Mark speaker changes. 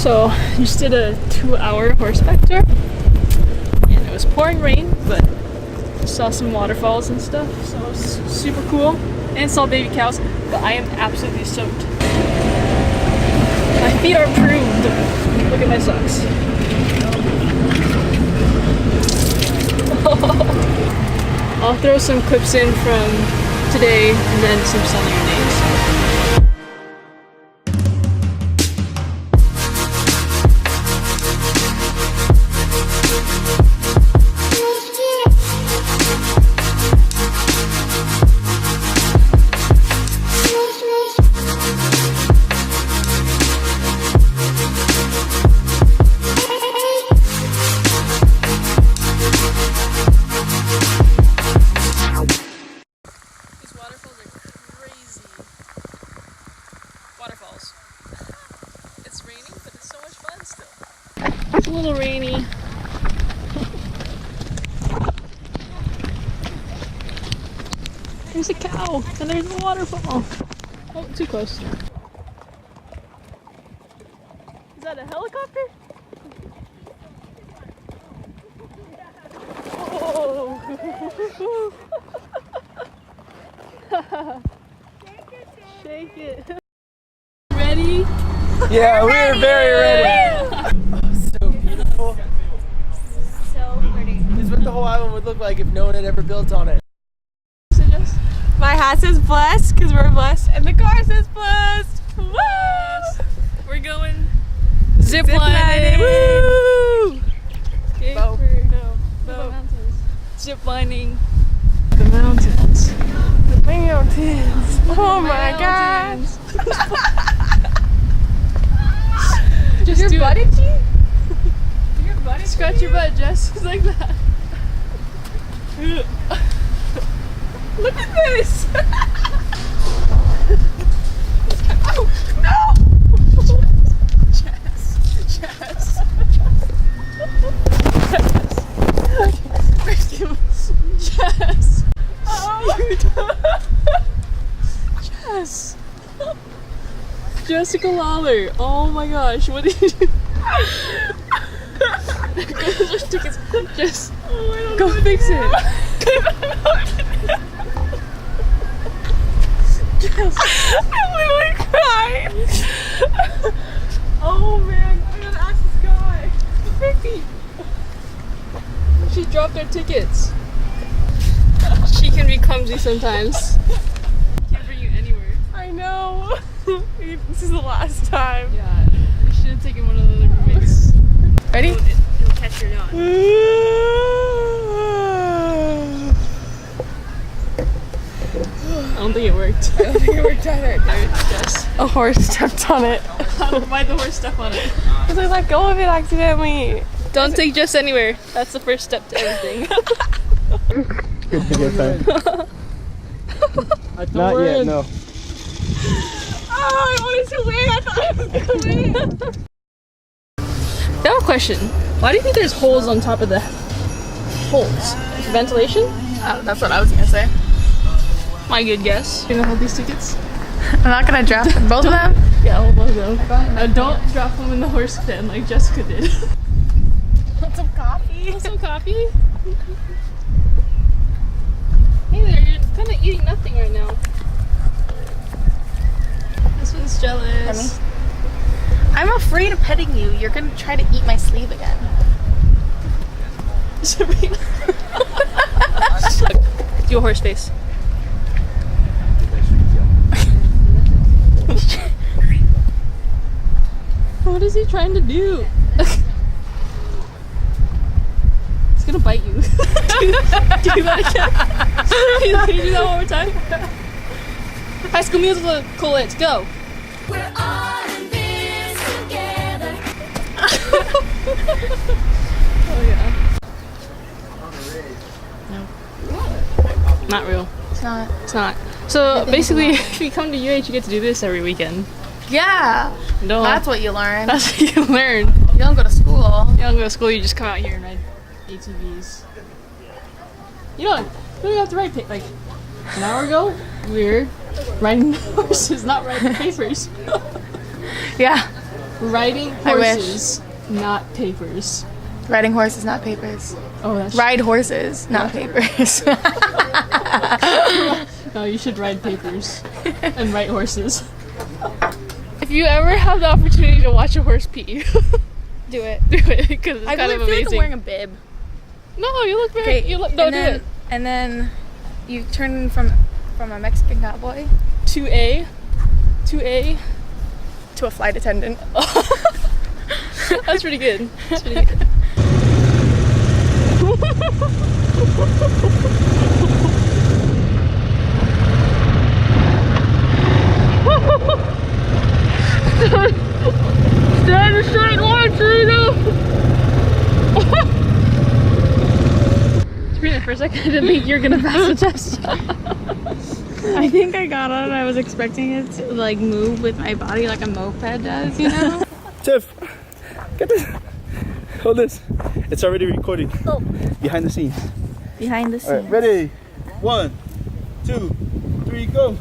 Speaker 1: So just did a 2-hour horseback tour, and it was pouring rain, but saw some waterfalls and stuff, so it was super cool, and saw baby cows, but I am absolutely soaked. My feet are pruned. Look at my socks. I'll throw some clips in from today and then some sunnier days. Waterfalls. It's raining, but it's so much fun still. It's a little rainy. There's a cow, and there's a waterfall. Oh, too close. Is that a helicopter? Oh! Shake it. Ready?
Speaker 2: Yeah, we're very ready. Oh, so beautiful.
Speaker 3: So pretty.
Speaker 2: This is what the whole island would look like if no one had ever built on it.
Speaker 3: My hat says blessed because we're blessed, and the car says blessed. Woo!
Speaker 1: We're going ziplining.
Speaker 3: Woo!
Speaker 1: Okay,
Speaker 3: Bow.
Speaker 1: no. Zip lining the mountains.
Speaker 3: The mountains. Oh my gosh.
Speaker 1: Just
Speaker 3: your
Speaker 1: do
Speaker 3: butt
Speaker 1: it.
Speaker 3: itchy? Your butt itchy?
Speaker 1: Scratch your butt, Jess. Just like that.
Speaker 3: Look at this. Oh, no! Jess.
Speaker 1: Jess.
Speaker 3: Oh.
Speaker 1: Jess. Jessica Lawler. Oh my gosh, what did you do? Just go fix it. Jess.
Speaker 3: I'm literally crying. Oh man, I gotta ask this guy.
Speaker 1: She dropped our tickets. She can be clumsy sometimes. Can't bring you anywhere.
Speaker 3: I know. This is the last time.
Speaker 1: Yeah, you should have taken one of the other roommates.
Speaker 3: Ready?
Speaker 1: It'll catch your yawn. I don't think it worked.
Speaker 3: I don't think it worked either.
Speaker 1: Jess.
Speaker 3: A horse stepped on it.
Speaker 1: Why'd the horse step on it?
Speaker 3: Because I let go of it accidentally.
Speaker 1: Don't take Jess anywhere. That's the first step to everything.
Speaker 2: Good to get there. Not yet, no.
Speaker 3: Oh, I wanted to win. I thought I was going to win.
Speaker 1: I have a question. Why do you think there's holes on top of the holes? Ventilation?
Speaker 3: Oh, that's what I was going to say.
Speaker 1: My good guess. You gonna hold these tickets?
Speaker 3: I'm not going to drop both of them.
Speaker 1: Yeah, hold both of them. Don't drop them in the horse pen like Jessica did.
Speaker 3: Want some coffee?
Speaker 1: Want some coffee? Hey there, you're kind of eating nothing right now. This one's jealous.
Speaker 3: I'm afraid of petting you. You're going to try to eat my sleeve again.
Speaker 1: Sabrina. Do a horse face. What is he trying to do? It's gonna bite you. Do that again. Can you do that one more time? High School Musical, let's go.
Speaker 4: We're all in this together.
Speaker 1: Oh yeah. No. Not real.
Speaker 3: It's not.
Speaker 1: It's not. So basically, if you come to UH, you get to do this every weekend.
Speaker 3: Yeah.
Speaker 1: No,
Speaker 3: That's what you learn.
Speaker 1: that's what you learn.
Speaker 3: You don't go to school.
Speaker 1: You don't go to school, you just come out here and ride ATVs. You don't have to write like an hour ago. We were riding horses, not writing papers.
Speaker 3: Yeah.
Speaker 1: Riding
Speaker 3: I wish.
Speaker 1: horses, not papers.
Speaker 3: Riding horses, not papers.
Speaker 1: Oh, that's
Speaker 3: Ride horses, not papers.
Speaker 1: no. You should ride papers and ride horses. If you ever have the opportunity to watch a horse pee,
Speaker 3: Do it.
Speaker 1: do it because it's
Speaker 3: I
Speaker 1: kind
Speaker 3: really
Speaker 1: of
Speaker 3: feel like
Speaker 1: amazing.
Speaker 3: I'm wearing a bib.
Speaker 1: No, you look very. You look. No,
Speaker 3: and
Speaker 1: do
Speaker 3: then,
Speaker 1: it.
Speaker 3: And then you turn from a Mexican cowboy
Speaker 1: 2A
Speaker 3: to a flight attendant.
Speaker 1: That's pretty good. That's pretty good. Stand a straight line, Serena! Serena, for a second I didn't think you were gonna pass the test.
Speaker 5: I think I got on and I was expecting it to like move with my body like a moped does, you know?
Speaker 2: Tiff, get this. Hold this. It's already recording.
Speaker 5: Oh.
Speaker 2: Behind the scenes.
Speaker 5: Behind the
Speaker 2: All right,
Speaker 5: scenes.
Speaker 2: ready? 1, 2, 3, go.